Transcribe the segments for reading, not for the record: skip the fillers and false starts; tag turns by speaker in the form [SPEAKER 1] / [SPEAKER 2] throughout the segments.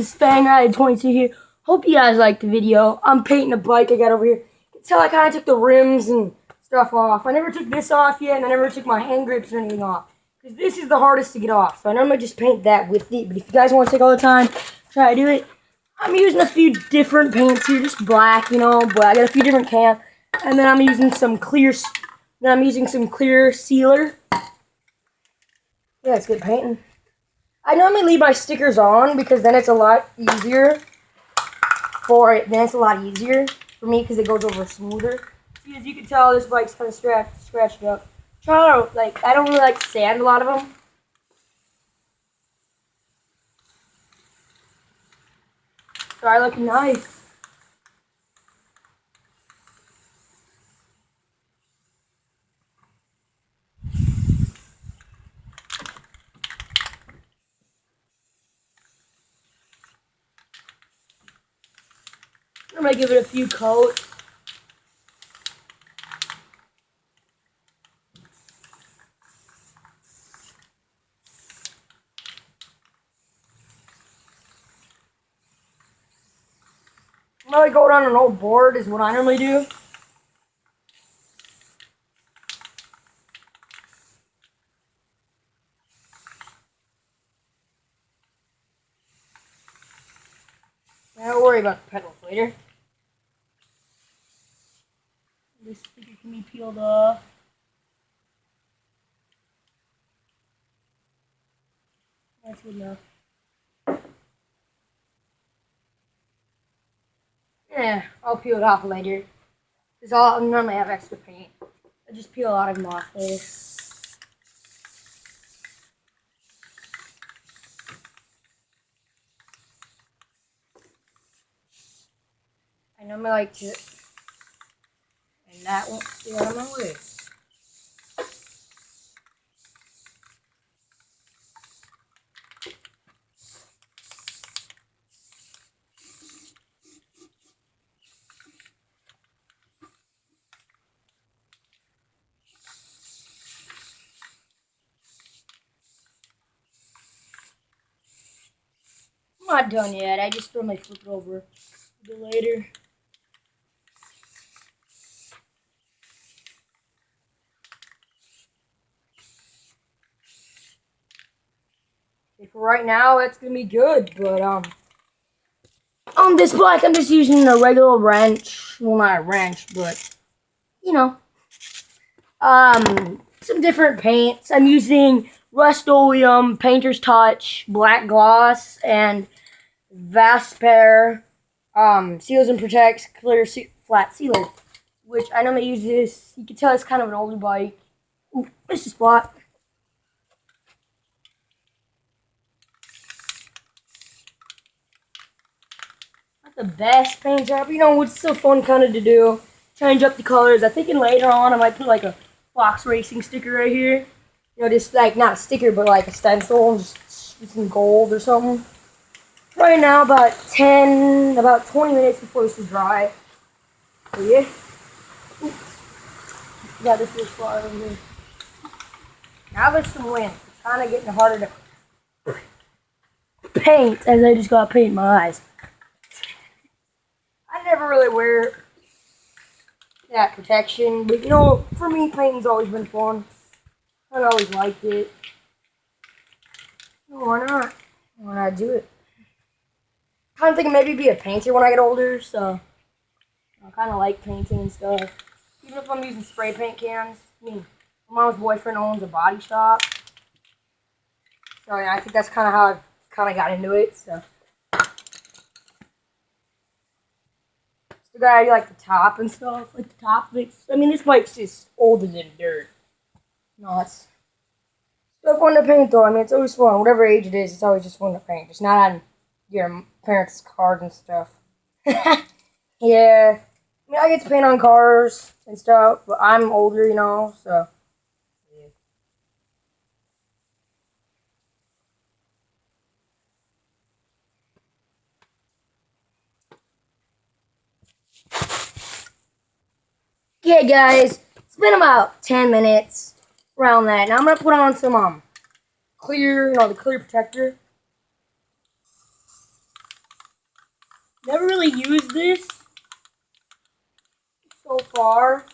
[SPEAKER 1] guys, Fang Ride 22 here. Hope you guys liked the video. I'm painting a bike I got over here. You can tell I kind of took the rims and stuff off. I never took this off yet, and I never took my hand grips or anything off. Because this is the hardest to get off. So I normally just paint that with it. But if you guys want to take all the time, try to do it. I'm using a few different paints here, just black, you know. But I got a few different cans. And then I'm using some clear sealer. Yeah, it's good painting. I normally leave my stickers on because then it's a lot easier for it. Then it's a lot easier for me because it goes over smoother. See, as you can tell, this bike's kind of scratched up. I don't really like to sand a lot of them. Try looking nice. I'm gonna give it a few coats. I'm gonna go on an old board is what I normally do. Don't worry about the pedals later. This sticker can be peeled off. That's good enough. Yeah, I'll peel it off later. Because I normally have extra paint. I just peel a lot of them off later. I normally like to, and that won't stay out of my way. I'm not done yet. I just normally flip it over a bit later. Okay, for right now, that's gonna be good. But on this bike, I'm just using a regular wrench. Well, not a wrench, but you know, some different paints. I'm using Rust-Oleum, Painter's Touch, Black Gloss, and Vasper Seals and Protects Clear Flat Sealer, which I normally use this. You can tell it's kind of an older bike. Ooh, it's a spot. Not the best paint job, you know. It's still fun kind of to do. Change up the colors. I'm thinking later on I might put like a Fox Racing sticker right here. You know, just like not a sticker, but like a stencil, just some gold or something. Right now, about 20 minutes before this is dry. So yeah. Oops. Got this little spot over here. Now there's some wind. It's kind of getting harder to paint as I just got paint in my eyes. I never really wear that protection, but you know, for me, painting's always been fun. I've always liked it. Why not? Why not do it? Kind of thinking maybe be a painter when I get older, so I kind of like painting and stuff. Even if I'm using spray paint cans. I mean, my mom's boyfriend owns a body shop, so yeah, I think that's kind of how I kind of got into it. So still gotta do like the top and stuff, like the top bits. I mean, this bike's just older than dirt. No, it's still fun to paint though. I mean, it's always fun. Whatever age it is, it's always just fun to paint. Just not on your parents' cars and stuff. Yeah. I mean, I get to paint on cars and stuff, but I'm older, you know, so. Yeah, guys, it's been about 10 minutes around that. Now I'm going to put on some clear, the clear protector. Never really used this so far.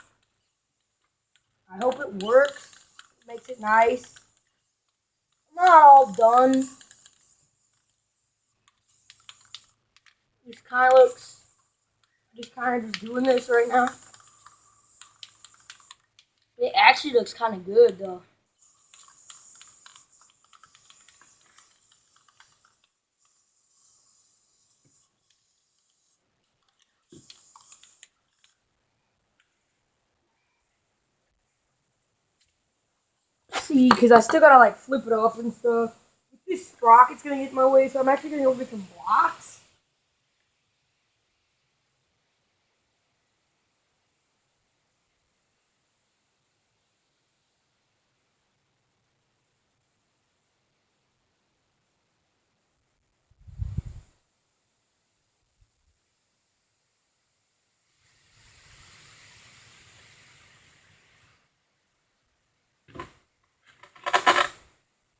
[SPEAKER 1] I hope it works. It makes it nice. I'm not all done. This kind of looks, just kind of just doing this right now. It actually looks kind of good though. See, because I still gotta like flip it up and stuff. If this sprocket's gonna get in my way, so I'm actually gonna go get some blocks.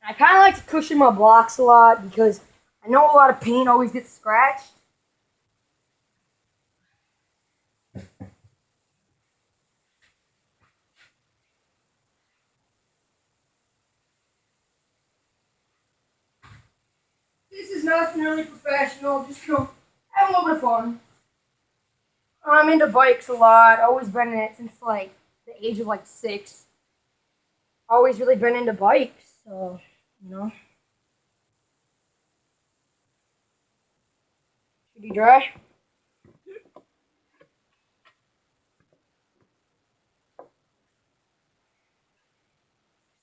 [SPEAKER 1] I kind of like to cushion my blocks a lot because I know a lot of paint always gets scratched. This is nothing really professional, just have a little bit of fun. I'm into bikes a lot. Always been in it since like the age of like 6. Always really been into bikes, so you know. Should he dry?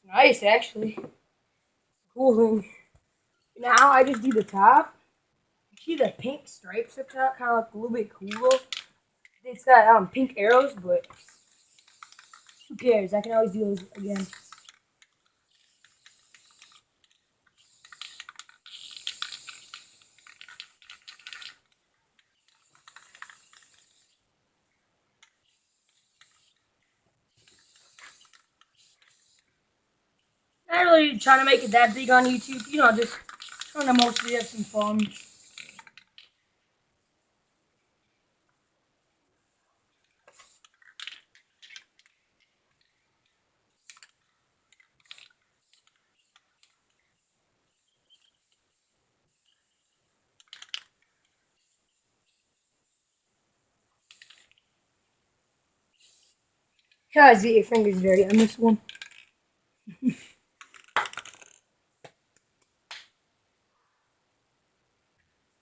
[SPEAKER 1] Nice, actually. Cool thing. Now I just do the top. You see the pink stripes up top, kind of look a little bit cool. It's got pink arrows, but who cares? I can always do those again. Not really trying to make it that big on YouTube. You know, just trying to mostly have some fun. Guys, get your fingers dirty on this one.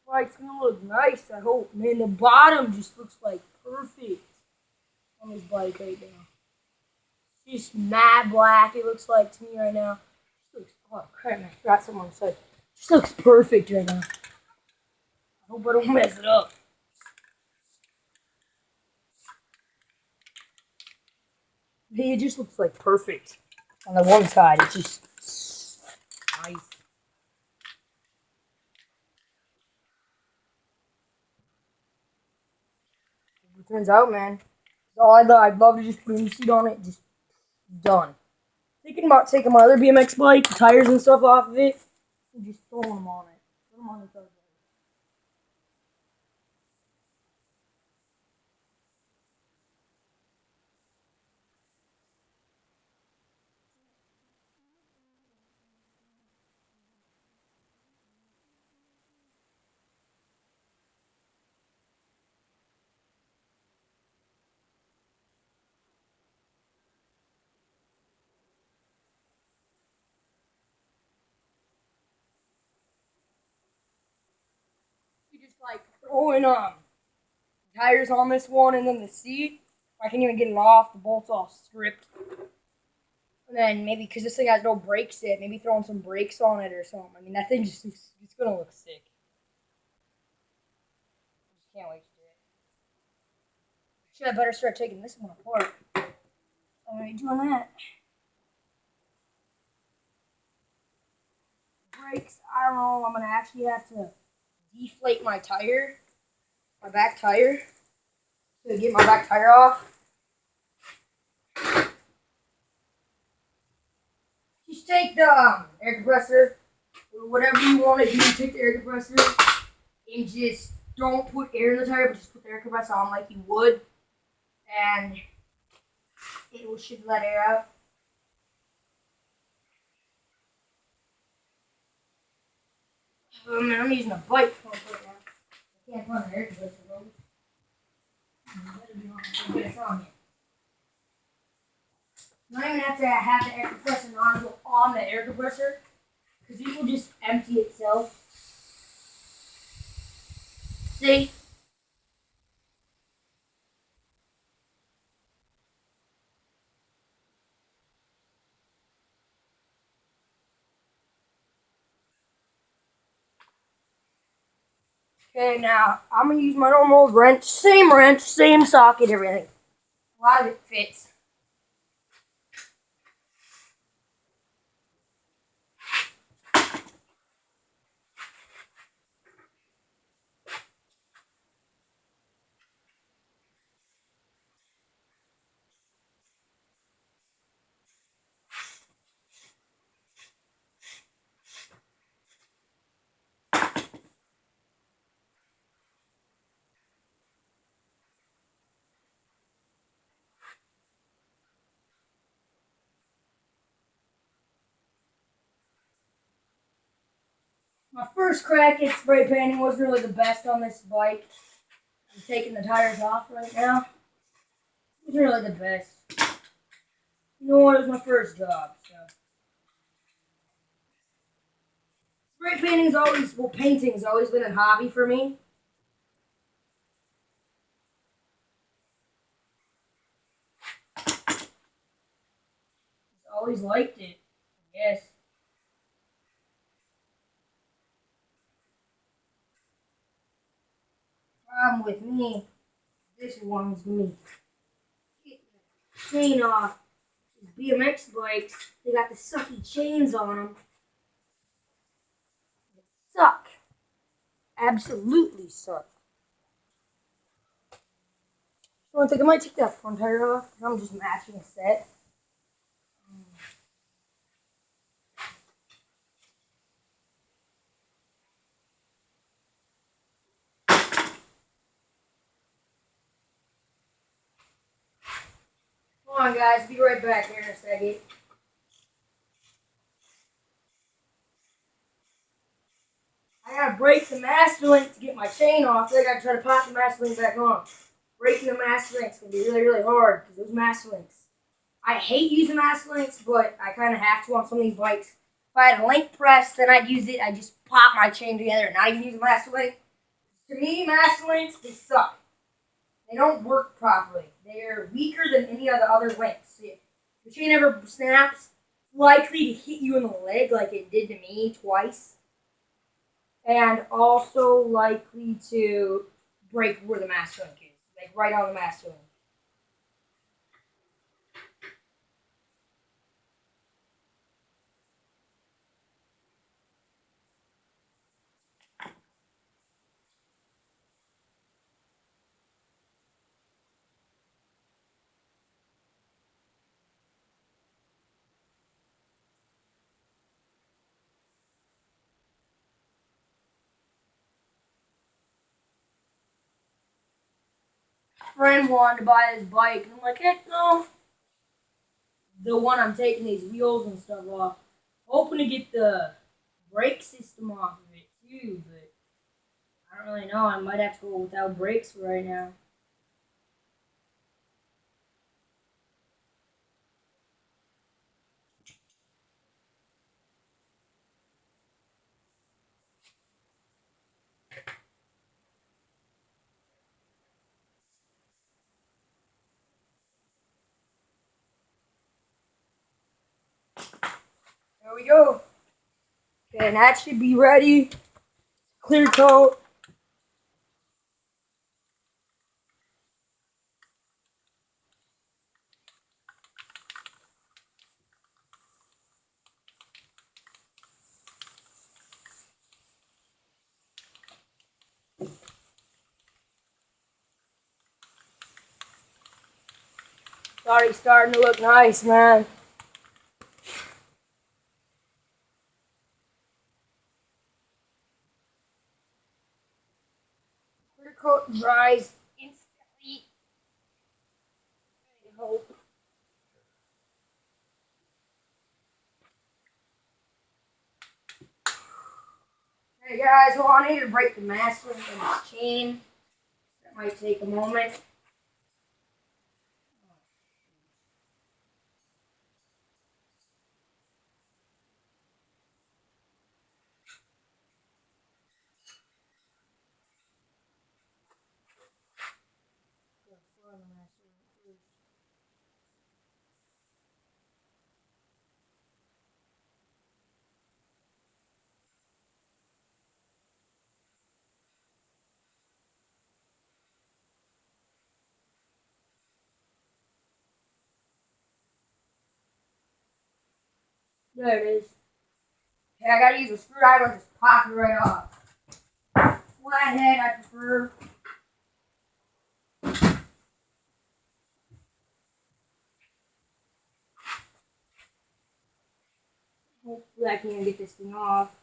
[SPEAKER 1] Like, it's gonna look nice, I hope. Man, the bottom just looks like perfect on this bike right now. It's just matte black, it looks like to me right now. Just looks, oh crap, I forgot someone said. Just looks perfect right now. I hope I don't mess it up. It just looks like perfect. On the one side, it's just nice. It turns out, man. So I'd love to just put a new seat on it, just done. Thinking about taking my other BMX bike, the tires and stuff off of it, and just throwing them on it. Put them on the tires. You just like throwing tires on this one, and then the seat. I can't even get it off. The bolt's all stripped. And then maybe because this thing has no brakes yet, maybe throwing some brakes on it or something. I mean, that thing just looks, it's gonna look sick. I just can't wait to do it. Should I better start taking this one apart? I'm already doing that. Brakes, I don't know. I'm gonna actually have to deflate my tire, my back tire, to get my back tire off. Just take the air compressor, or whatever you want to do. Take the air compressor and just don't put air in the tire, but just put the air compressor on like you would, and it should let air out. I'm using a bike pump right now. I can't find an air compressor though. It's on here. You don't even have to have the air compressor nozzle on the air compressor, because it will just empty itself. See? Okay, now I'm gonna use my normal wrench, same socket, everything. A lot of it fits. My first crack at spray painting wasn't really the best on this bike. I'm taking the tires off right now. It wasn't really the best. You know what? It was my first job, so. Spray painting's always, well, painting's always been a hobby for me. Always liked it, I guess. Problem with me, this one's gonna be chain off. These BMX bikes, they got the sucky chains on them. They suck. Absolutely suck. So I think I might take that front tire off, because I'm just matching a set. Hold on, guys. Be right back here in a second. I gotta break the master link to get my chain off. Then I gotta try to pop the master link back on. Breaking the master link's gonna be really, really hard because those master links. I hate using master links, but I kind of have to on some of these bikes. If I had a link press, then I'd use it. I just pop my chain together and not even use a master link. To me, master links, they suck. They don't work properly. They're weaker than any of the other links. If the chain ever snaps, it's likely to hit you in the leg like it did to me twice. And also likely to break where the master link is. Like right on the master link. Friend wanted to buy this bike, and I'm like, heck no. The one I'm taking these wheels and stuff off, hoping to get the brake system off of it too, but I don't really know. I might have to go without brakes for right now. There we go. Okay, and that should be ready. Clear coat. It's already starting to look nice, man. coat dries instantly. I hope. Hey guys, well, I need to break the master in this chain. That might take a moment. There it is. Okay, I gotta use a screwdriver to just pop it right off. Flathead, I prefer. Hopefully, I can get this thing off.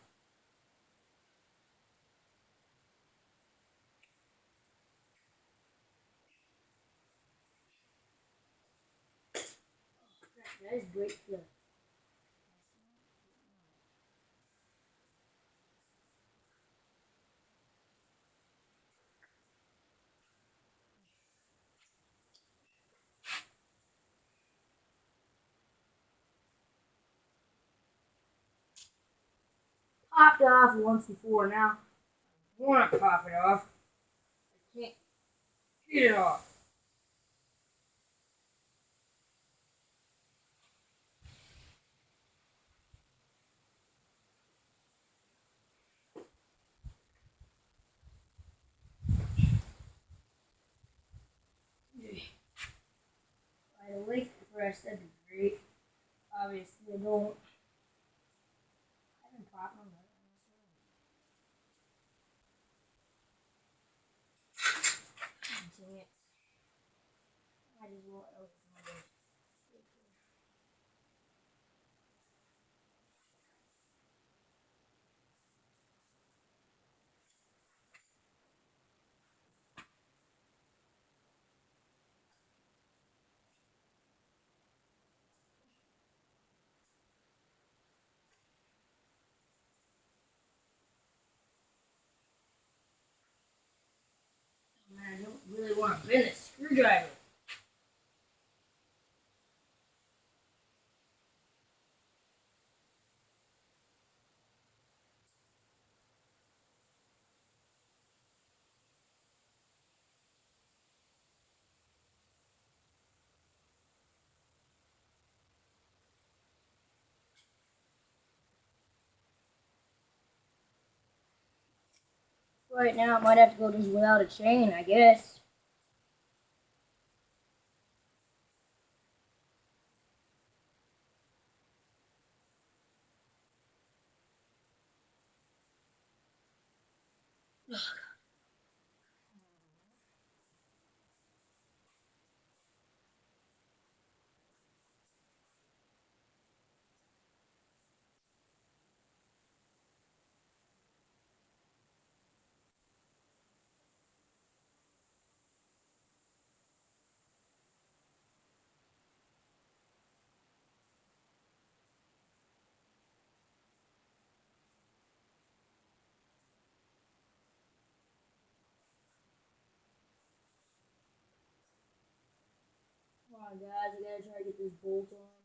[SPEAKER 1] That is great flip. Popped off once before. Now, I want to pop it off. I can't get it off. I had a link press, that'd be great. Obviously, I don't. I haven't popped my nut. Dang it. Might as well. Man, I don't really want to bend this screwdriver. Right now, I might have to go just without a chain, I guess. Come on, guys, I gotta try to get this bolt on.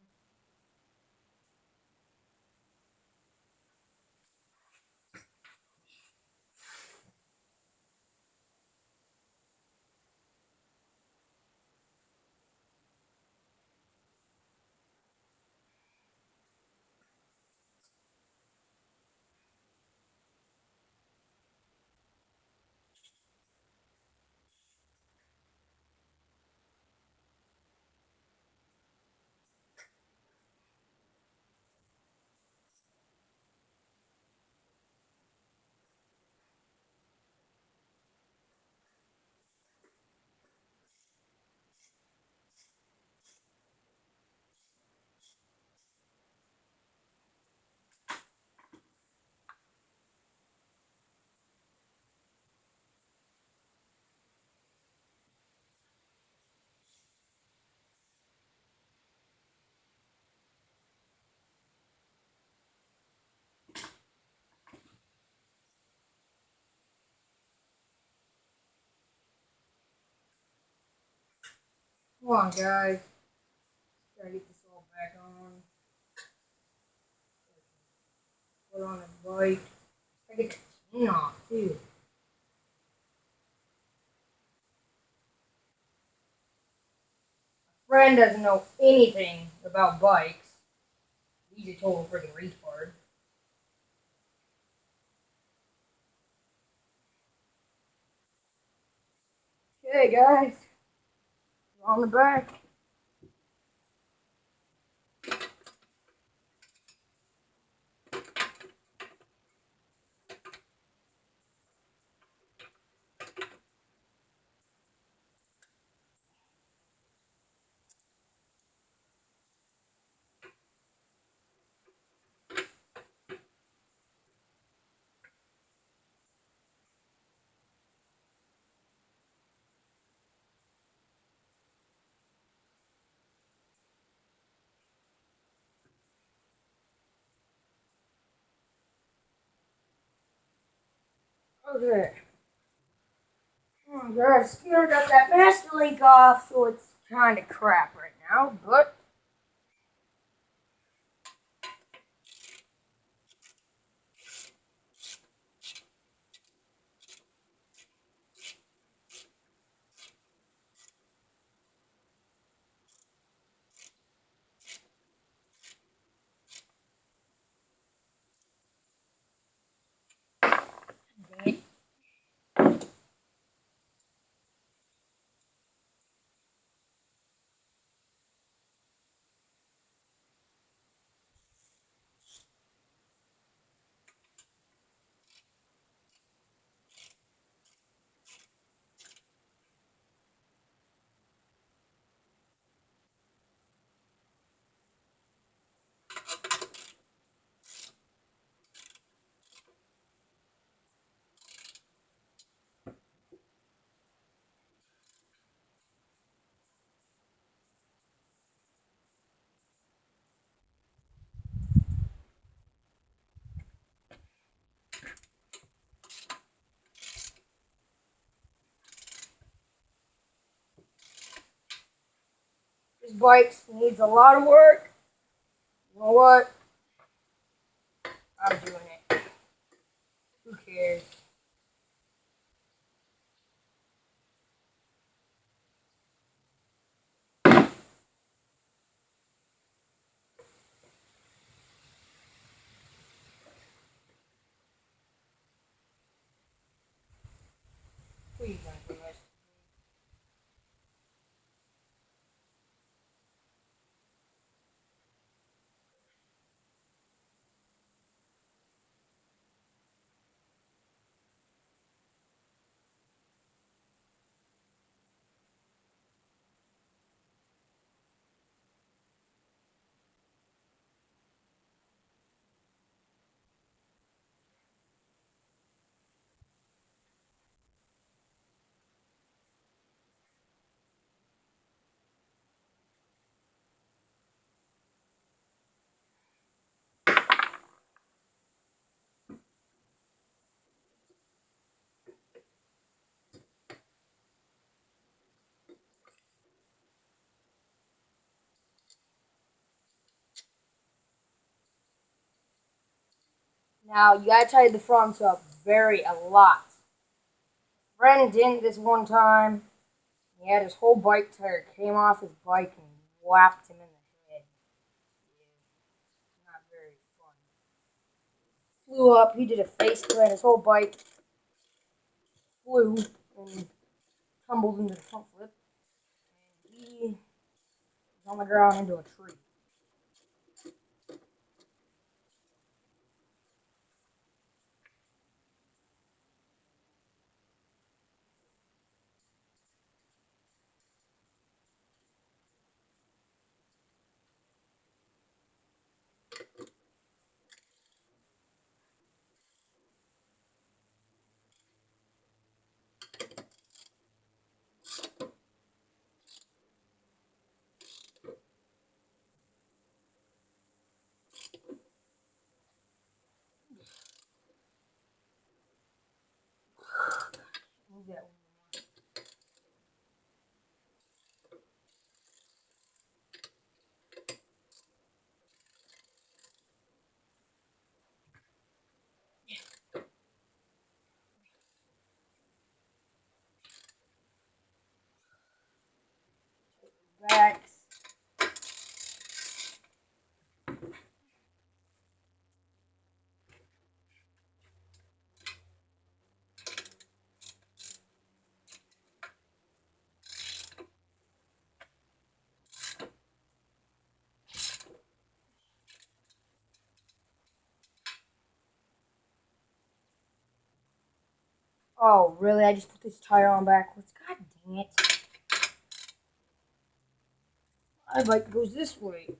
[SPEAKER 1] Come on, guys. Gotta get this all back on. Put on the bike. I get the chain off, too. Friend doesn't know anything about bikes. He's a total freaking retard. Okay, guys. On the back. Okay. Oh, guys, still got that master link off, so it's kind of crap right now, but okay. This bike needs a lot of work. You know what? I'm doing it. Who cares? Please don't do this. Now, you gotta tighten the fronts up a lot. Friend didn't this one time. He had his whole bike tire came off his bike and whapped him in the head. Not very fun. Flew up, he did a face plant, his whole bike flew and tumbled into the front flip. And he was on the ground into a tree. Oh, really? I just put this tire on backwards. God dang it. My bike goes this way.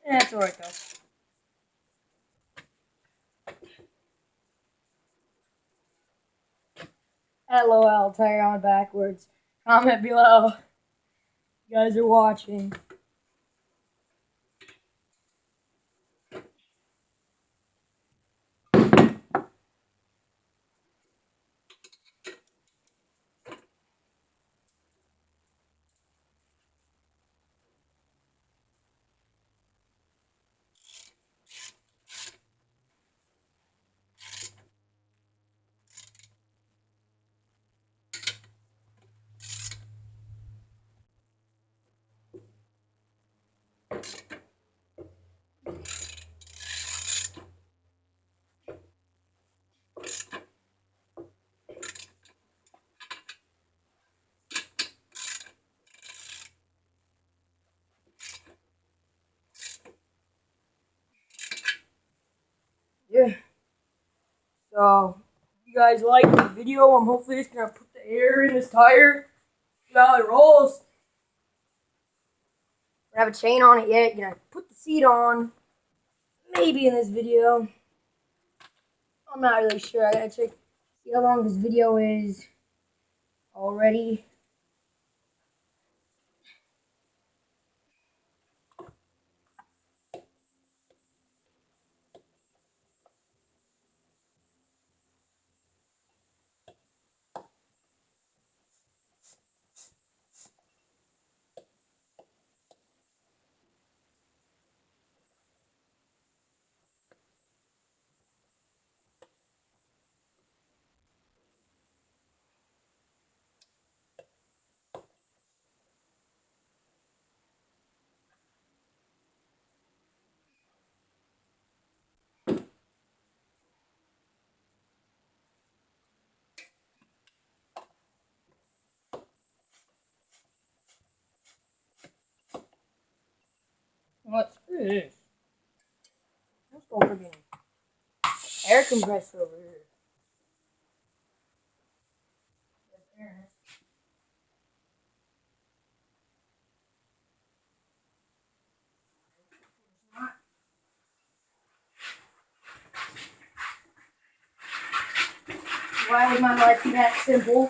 [SPEAKER 1] That's alright though. LOL, tire on backwards. Comment below. You guys are watching. Yeah. So, if you guys like the video, I'm hopefully just gonna put the air in this tire. See how it rolls. I don't have a chain on it yet. Gonna put the seat on. Maybe in this video. I'm not really sure. I gotta check. See how long this video is already. What's this? Let's go freaking air compressor over here. Why would my life be that simple?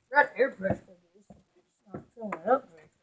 [SPEAKER 1] That air pressure is not filling up very fast.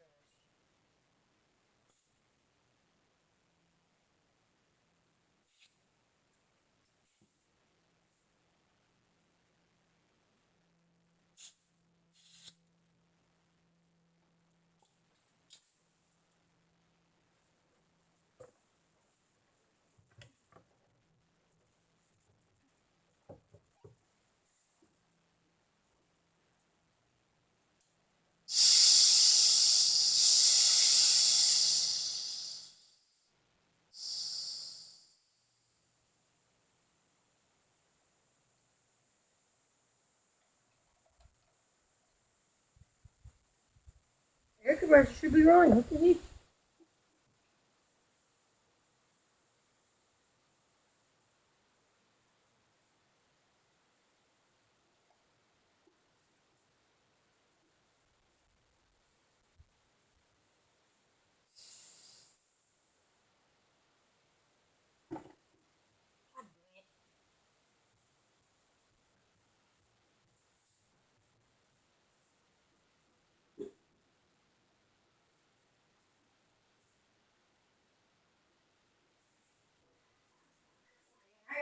[SPEAKER 1] commercial should be running. What the heck?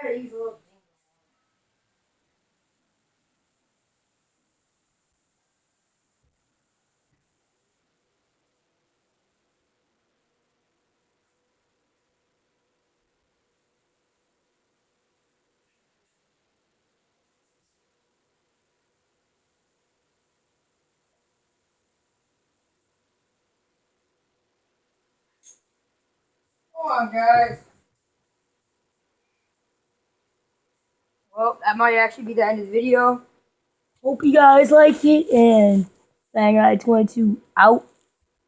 [SPEAKER 1] I gotta use a little. Come on, guys. Well, that might actually be the end of the video. Hope you guys liked it, and Fang Eye 22 out.